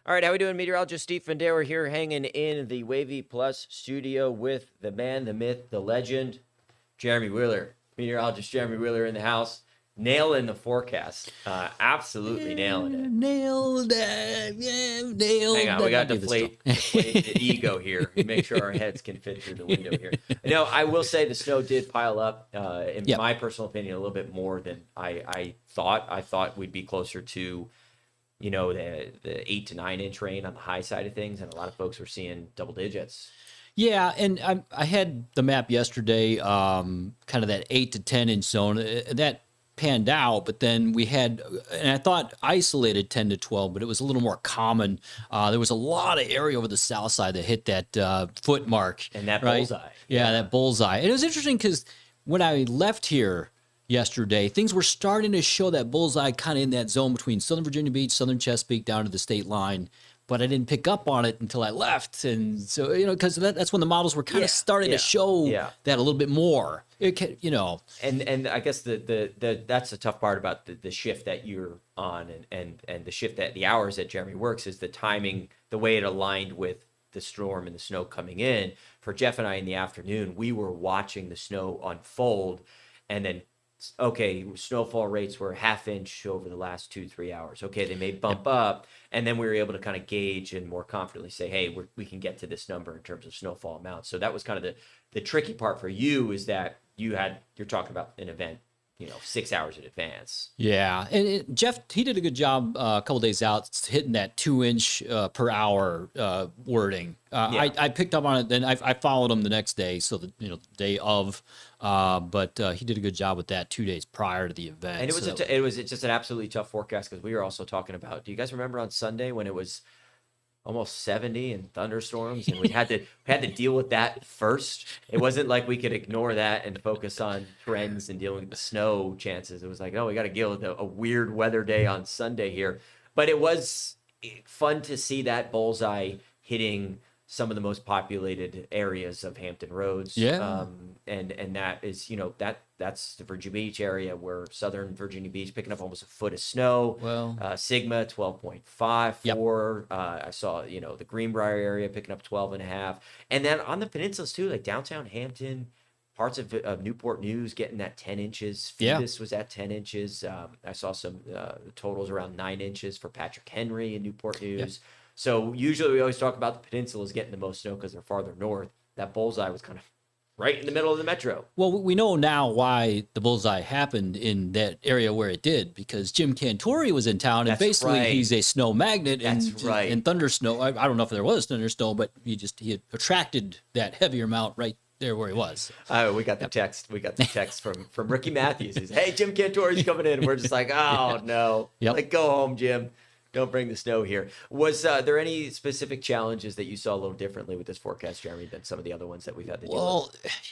All right, how we doing? Meteorologist Steve Fundaro here, hanging in the Wavy Plus studio with the man, the myth, the legend, Jeremy Wheeler. Meteorologist Jeremy Wheeler in the house, nailing the forecast. Absolutely nailing it. Nailed it. Yeah, nailed Hang on, we it. got I'll to do this deflate the ego here and make sure our heads can fit through the window here. No, I will say the snow did pile up, in Yep. my personal opinion, a little bit more than I thought. I thought we'd be closer to the 8 to 9 inch rain on the high side of things, and a lot of folks were seeing double digits. Yeah, and I had the map yesterday, kind of that 8 to 10 inch zone. That panned out, but then we had, and I thought isolated 10 to 12, but it was a little more common. There was a lot of area over the south side that hit that foot mark. And that right? bullseye. Yeah, that bullseye. And it was interesting because when I left here yesterday, things were starting to show that bullseye kind of in that zone between Southern Virginia Beach, Southern Chesapeake, down to the state line. But I didn't pick up on it until I left. And so, because that's when the models were kind of starting to show that a little bit more. And I guess that's the tough part about the shift that you're on, and the shift that the hours that Jeremy works is the timing, the way it aligned with the storm and the snow coming in. For Jeff and I in the afternoon, we were watching the snow unfold, and then snowfall rates were half inch over the last 2-3 hours. Okay, they may bump up, and then we were able to kind of gauge and more confidently say, hey, we can get to this number in terms of snowfall amounts. So that was kind of the tricky part for you, is that you're talking about an event 6 hours in advance. Yeah, and Jeff, he did a good job a couple days out hitting that 2 inch per hour wording. I picked up on it, then I followed him the next day, so the day of. But he did a good job with that 2 days prior to the event. And it was just an absolutely tough forecast, because we were also talking about. Do you guys remember on Sunday when it was almost 70 and thunderstorms, and we had to deal with that first? It wasn't like we could ignore that and focus on trends and dealing with the snow chances. It was like, oh, we got to deal with a weird weather day on Sunday here. But it was fun to see that bullseye hitting some of the most populated areas of Hampton Roads. Yeah. And that is, that's the Virginia Beach area, where Southern Virginia Beach picking up almost a foot of snow. Well, Sigma 12.54. I saw, the Greenbrier area picking up 12.5. And then on the peninsulas too, like downtown Hampton, parts of Newport News getting that 10 inches. Phoebus was at 10 inches. I saw some totals around 9 inches for Patrick Henry in Newport News. So usually we always talk about the peninsulas getting the most snow because they're farther north. That bullseye was kind of right in the middle of the metro. Well, we know now why the bullseye happened in that area where it did, because Jim Cantori was in town, and he's a snow magnet. And thunder snow. I don't know if there was thunder snow, but he had attracted that heavier amount right there where he was. We got the text. We got the text from Ricky Matthews. He's, hey, Jim Cantori's coming in. And we're just like, oh no, like, go home, Jim. Don't bring the snow here. Was there any specific challenges that you saw a little differently with this forecast, Jeremy, than some of the other ones that we've had to deal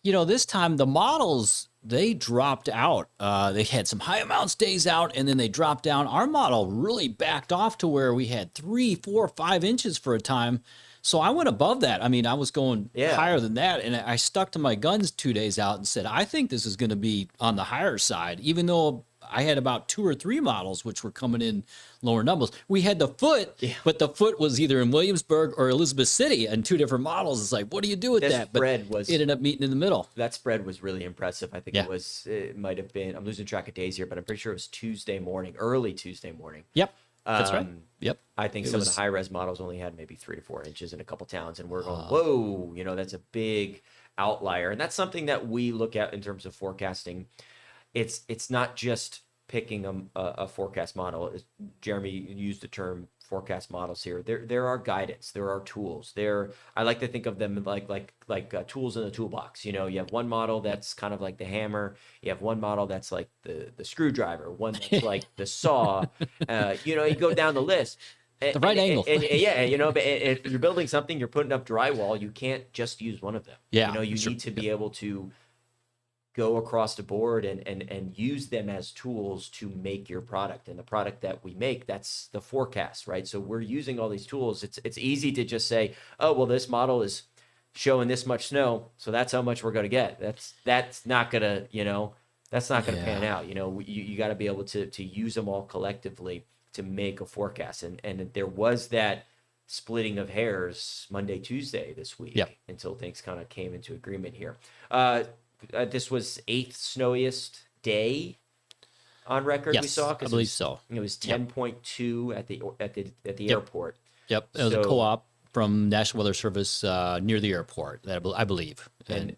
with? This time the models, they dropped out. They had some high amounts days out, and then they dropped down. Our model really backed off to where we had 3, 4, 5 inches for a time. So I went above that. I mean, I was going higher than that, and I stuck to my guns 2 days out and said, I think this is going to be on the higher side, even though I had about 2 or 3 models which were coming in lower numbers. We had the foot, but the foot was either in Williamsburg or Elizabeth City, and 2 different models. It's like, what do you do with that? But it ended up meeting in the middle. That spread was really impressive. I think it might have been, I'm losing track of days here, but I'm pretty sure it was Tuesday morning, early Tuesday morning. Yep. That's right. Yep. I think some of the high-res models only had maybe 3 to 4 inches in a couple towns, and we're going, whoa, that's a big outlier. And that's something that we look at in terms of forecasting. It's not just picking a forecast model. Jeremy used the term forecast models here. There are guidance. There are tools. I like to think of them like tools in the toolbox. You have one model that's kind of like the hammer. You have one model that's like the screwdriver. One that's like the saw. You go down the list. The right angle. But if you're building something, you're putting up drywall, you can't just use one of them. Yeah. You need to be able to go across the board and use them as tools to make your product. And the product that we make, that's the forecast, right? So we're using all these tools. It's easy to just say, oh, well, this model is showing this much snow, so that's how much we're going to get. That's not going to, that's not going to pan out. You got to be able to use them all collectively to make a forecast. And there was that splitting of hairs Monday, Tuesday this week Yep. until things kind of came into agreement here. This was eighth snowiest day on record we Yes, saw I because believe so. it was Yep. 10.2 at the Yep. airport. Yep. It was a So- co-op from National Weather Service near the airport, I believe. And,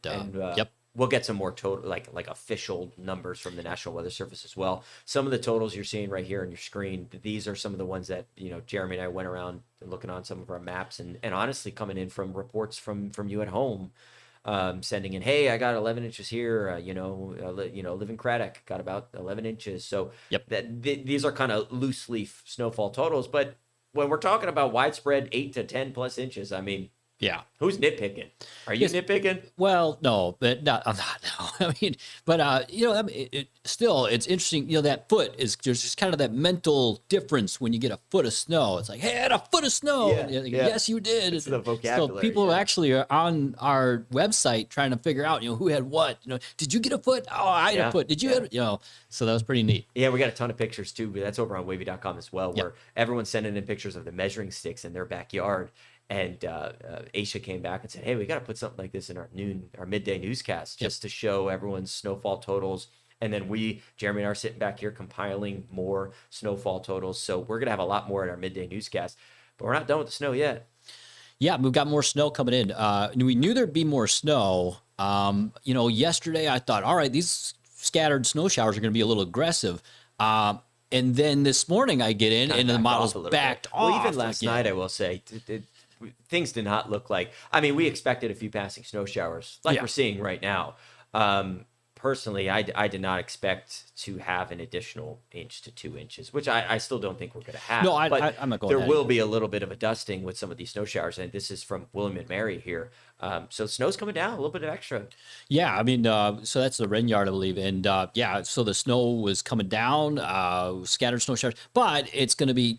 yep. We'll get some more total, like official numbers from the National Weather Service as well. Some of the totals you're seeing right here on your screen, these are some of the ones that, Jeremy and I went around looking on some of our maps and honestly coming in from reports from you at home, sending in, hey, I got 11 inches here. Live in Craddock got about 11 inches. So Yep. these are kind of loosely snowfall totals, but when we're talking about widespread 8 to 10 plus inches, I mean, Yeah. who's nitpicking? Are you nitpicking? Well, no, but not, I'm not. No, I mean, but still, it's interesting. That foot is there's just kind of that mental difference when you get a foot of snow. It's like, hey, I had a foot of snow. Yeah, And, yeah. Yes, you did. It's the So vocabulary, people yeah. actually are on our website trying to figure out, who had what. Did you get a foot? Oh, I had Yeah, a foot. Did you? yeah. Have, so that was pretty neat. Yeah, we got a ton of pictures too, but that's over on wavy.com as well, where Yep. everyone's sending in pictures of the measuring sticks in their backyard. And Aisha came back and said, hey, we got to put something like this in our midday newscast just to show everyone's snowfall totals. And then Jeremy and I are sitting back here compiling more snowfall totals. So we're going to have a lot more in our midday newscast, but we're not done with the snow yet. Yeah, we've got more snow coming in. We knew there'd be more snow. Yesterday I thought, all right, these scattered snow showers are going to be a little aggressive. And then this morning I get in and the model's backed off. Well, even last again. night, I will say, things did not look like. I mean, we expected a few passing snow showers, like Yeah. we're seeing right now. Personally, I did not expect to have an additional inch to 2 inches, which I still don't think we're going to have. No, but I'm not going there that will either. be a little bit of a dusting with some of these snow showers, and this is from William and Mary here. So snow's coming down, a little bit of extra. Yeah, I mean, so that's the rain yard, I believe. And so the snow was coming down, scattered snow showers, but it's going to be,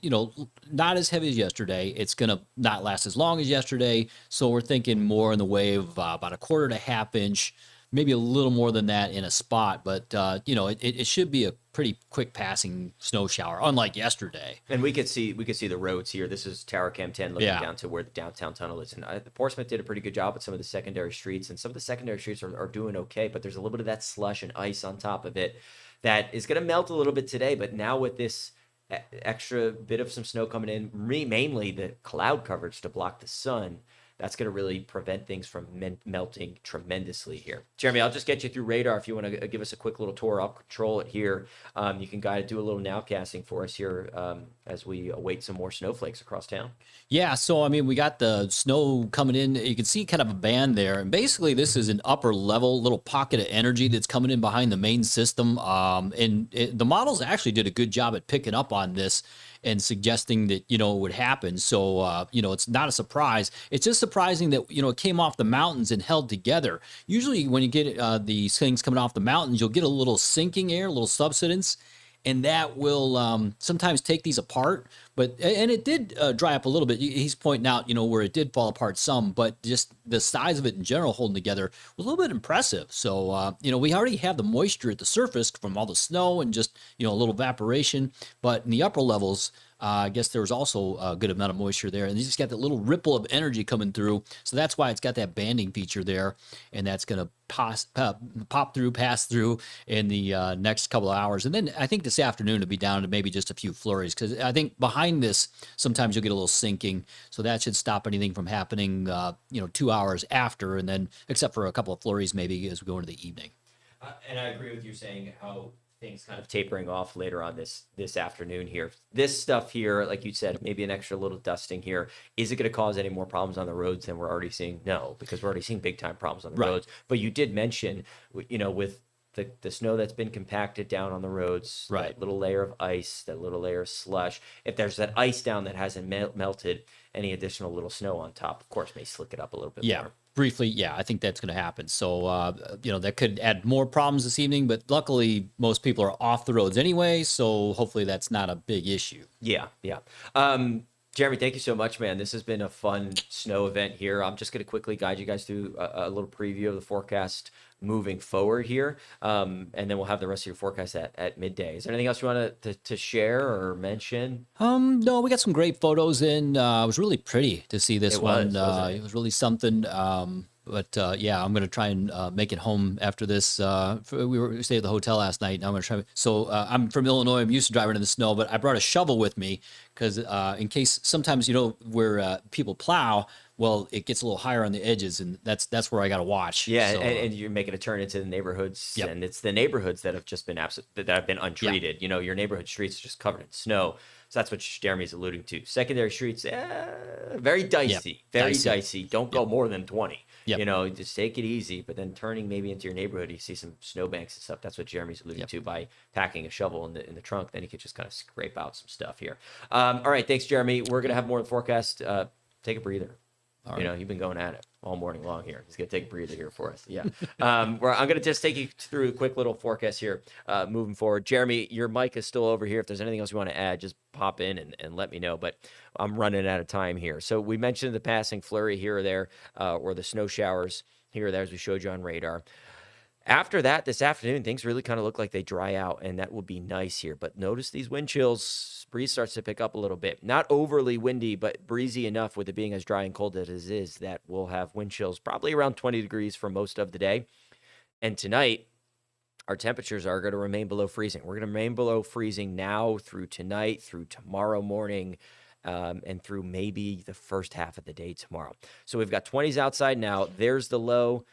not as heavy as yesterday. It's going to not last as long as yesterday. So we're thinking more in the way of about a quarter to half inch, maybe a little more than that in a spot. But, it should be a pretty quick passing snow shower, unlike yesterday. And we could see the roads here. This is Tower Cam 10 looking Yeah. down to where the downtown tunnel is. And Portsmouth did a pretty good job with some of the secondary streets, and some of the secondary streets are doing okay, but there's a little bit of that slush and ice on top of it that is going to melt a little bit today. But now with this extra bit of some snow coming in, mainly the cloud coverage to block the sun, that's going to really prevent things from melting tremendously here. Jeremy, I'll just get you through radar. If you want to give us a quick little tour, I'll control it here. You can do a little nowcasting for us here as we await some more snowflakes across town. Yeah, so I mean, we got the snow coming in. You can see kind of a band there, and basically this is an upper level little pocket of energy that's coming in behind the main system. The models actually did a good job at picking up on this and suggesting that it would happen. So it's not a surprise. It's just surprising that it came off the mountains and held together. Usually, when you get these things coming off the mountains, you'll get a little sinking air, a little subsidence. And that will sometimes take these apart, and it did dry up a little bit. He's pointing out, where it did fall apart some, but just the size of it in general holding together was a little bit impressive. So, we already have the moisture at the surface from all the snow and just, a little evaporation, but in the upper levels, I guess there was also a good amount of moisture there, and you just got that little ripple of energy coming through. So that's why it's got that banding feature there, and that's going to pass through in the next couple of hours. And then I think this afternoon it'll be down to maybe just a few flurries, because I think behind this, sometimes you'll get a little sinking. So that should stop anything from happening, 2 hours after, and then except for a couple of flurries maybe as we go into the evening. And I agree with you saying how things kind of tapering off later on this afternoon here. This stuff here, like you said, maybe an extra little dusting here. Is it going to cause any more problems on the roads than we're already seeing? No, because we're already seeing big time problems on the roads. But you did mention, with the snow that's been compacted down on the roads, that little layer of ice, that little layer of slush. If there's that ice down that hasn't melted, any additional little snow on top, of course, may slick it up a little bit more. Briefly, yeah, I think that's going to happen. So, that could add more problems this evening, but luckily most people are off the roads anyway, so hopefully that's not a big issue. Yeah. Jeremy, thank you so much, man. This has been a fun snow event here. I'm just going to quickly guide you guys through a little preview of the forecast moving forward here. And then we'll have the rest of your forecast at midday. Is there anything else you want to share or mention? No, we got some great photos in. It was really pretty to see this It one. was, wasn't it? It was really something. But yeah, I'm gonna try and make it home after this. We stayed at the hotel last night, and I'm gonna try. So I'm from Illinois. I'm used to driving in the snow, but I brought a shovel with me because in case sometimes where people plow, well, it gets a little higher on the edges, and that's where I got to watch. Yeah, So, and you're making a turn into the neighborhoods, Yep. and it's the neighborhoods that have just been that have been untreated. Your neighborhood streets are just covered in snow. So that's what Jeremy's alluding to. Secondary streets, very dicey, very dicey. Don't go more than 20. Yep. Just take it easy. But then turning maybe into your neighborhood, you see some snowbanks and stuff. That's what Jeremy's alluding to by packing a shovel in the trunk. Then you could just kind of scrape out some stuff here. All right, thanks, Jeremy. We're gonna have more of the forecast. Take a breather. All right. You've been going at it all morning long here. He's going to take a breather here for us. Yeah. I'm going to just take you through a quick little forecast here moving forward. Jeremy, your mic is still over here. If there's anything else you want to add, just pop in and let me know. But I'm running out of time here. So we mentioned the passing flurry here or there, or the snow showers here or there, as we showed you on radar. After that, this afternoon, things really kind of look like they dry out, and that will be nice here. But notice these wind chills, breeze starts to pick up a little bit. Not overly windy, but breezy enough with it being as dry and cold as it is that we'll have wind chills probably around 20 degrees for most of the day. And tonight, our temperatures are going to remain below freezing. We're going to remain below freezing now through tonight, through tomorrow morning, and through maybe the first half of the day tomorrow. So we've got 20s outside now. There's the low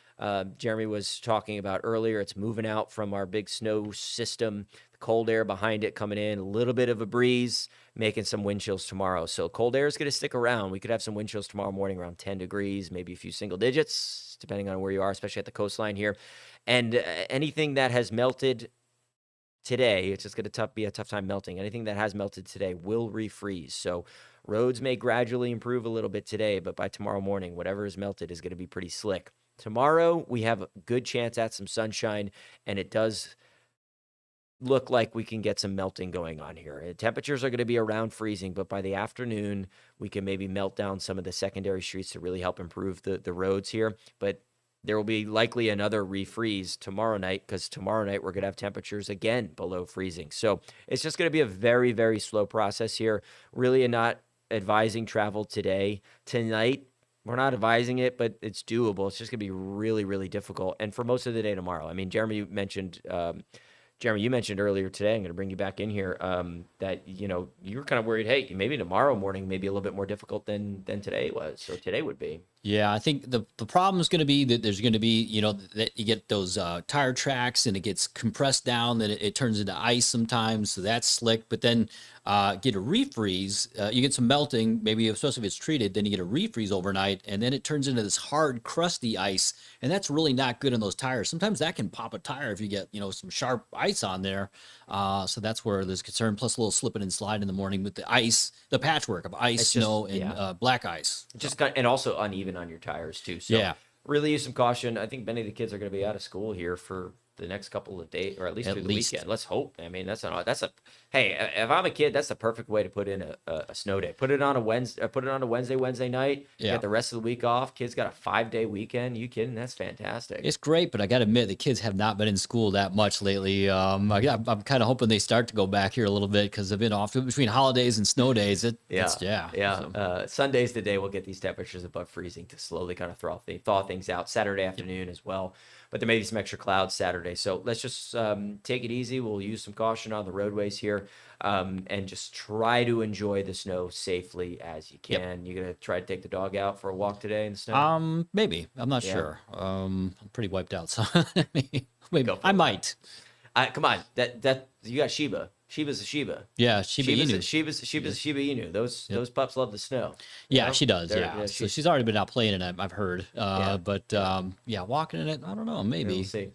Jeremy was talking about earlier. It's moving out from our big snow system. The cold air behind it coming in, a little bit of a breeze, making some wind chills tomorrow. So cold air is going to stick around. We could have some wind chills tomorrow morning around 10 degrees, maybe a few single digits, depending on where you are, especially at the coastline here. And anything that has melted today, it's just going to be a tough time melting. Anything that has melted today will refreeze. So roads may gradually improve a little bit today, but by tomorrow morning, whatever is melted is going to be pretty slick. Tomorrow, we have a good chance at some sunshine, and it does look like we can get some melting going on here. Temperatures are going to be around freezing, but by the afternoon, we can maybe melt down some of the secondary streets to really help improve the roads here. But there will be likely another refreeze tomorrow night, because tomorrow night we're going to have temperatures again below freezing. So it's just going to be a very, very slow process here. Really not advising travel today. Tonight, we're not advising it, but it's doable. It's just going to be really, really difficult. And for most of the day tomorrow. I mean, Jeremy, you mentioned earlier today, I'm going to bring you back in here, that, you were kind of worried, hey, maybe tomorrow morning may be a little bit more difficult than today was, or today would be. Yeah, I think the problem is going to be that there's going to be, that you get those tire tracks and it gets compressed down, that it turns into ice sometimes. So that's slick. But then get a refreeze, you get some melting, maybe especially if it's treated, then you get a refreeze overnight, and then it turns into this hard, crusty ice. And that's really not good on those tires. Sometimes that can pop a tire if you get, some sharp ice on there. So that's where there's concern. Plus a little slipping and slide in the morning with the ice, the patchwork of ice, snow, and black ice. Just and also uneven on your tires too. So really use some caution. I think many of the kids are going to be out of school here for the next couple of days, or at least through the weekend. Let's hope. I mean, hey, if I'm a kid, that's the perfect way to put in a snow day. Put it on a Wednesday night. Yeah. Get the rest of the week off. Kids got a 5-day weekend. You kidding? That's fantastic. It's great, but I got to admit, the kids have not been in school that much lately. I'm kind of hoping they start to go back here a little bit, because they've been off between holidays and snow days. So. Sunday's the day we'll get these temperatures above freezing to slowly kind of thaw things out. Saturday afternoon as well. But there may be some extra clouds Saturday. So let's just take it easy. We'll use some caution on the roadways here, and just try to enjoy the snow safely as you can. You going to try to take the dog out for a walk today in the snow? Maybe. I'm not sure. I'm pretty wiped out, so maybe I might. Come on. That you got Shiba. Shiba's a Shiba. Yeah, Shiba Inu. Shiba's a Shiba Inu. Those pups love the snow. Yeah, she does. So she's already been out playing in it, I've heard. But walking in it, I don't know. Maybe. We'll see.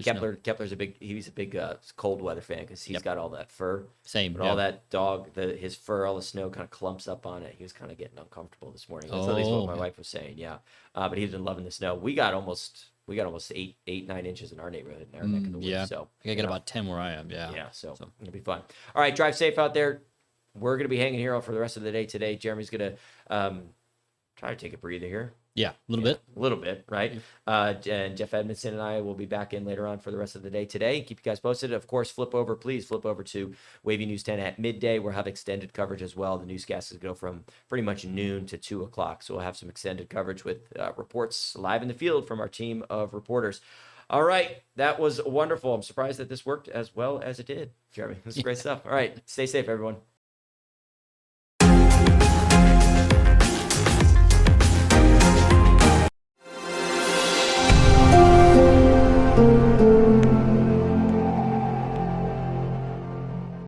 Kepler's a big cold weather fan, because he's got all that fur. Same. But all that dog, his fur, all the snow kind of clumps up on it. He was kind of getting uncomfortable this morning. That's at least what my wife was saying. Yeah. But he's been loving the snow. We got almost 9 inches in our neighborhood, in our neck of the woods. Yeah. So I get about 10 where I am. Yeah. Yeah. So it'll be fun. All right. Drive safe out there. We're going to be hanging here for the rest of the day today. Jeremy's going to try to take a breather here. Yeah, a little bit. A little bit, right? And Jeff Edmondson and I will be back in later on for the rest of the day today. Keep you guys posted. Of course, please flip over to Wavy News 10 at midday. We'll have extended coverage as well. The newscasts go from pretty much noon to 2 o'clock. So we'll have some extended coverage with reports live in the field from our team of reporters. All right. That was wonderful. I'm surprised that this worked as well as it did, Jeremy. This is great stuff. All right. Stay safe, everyone.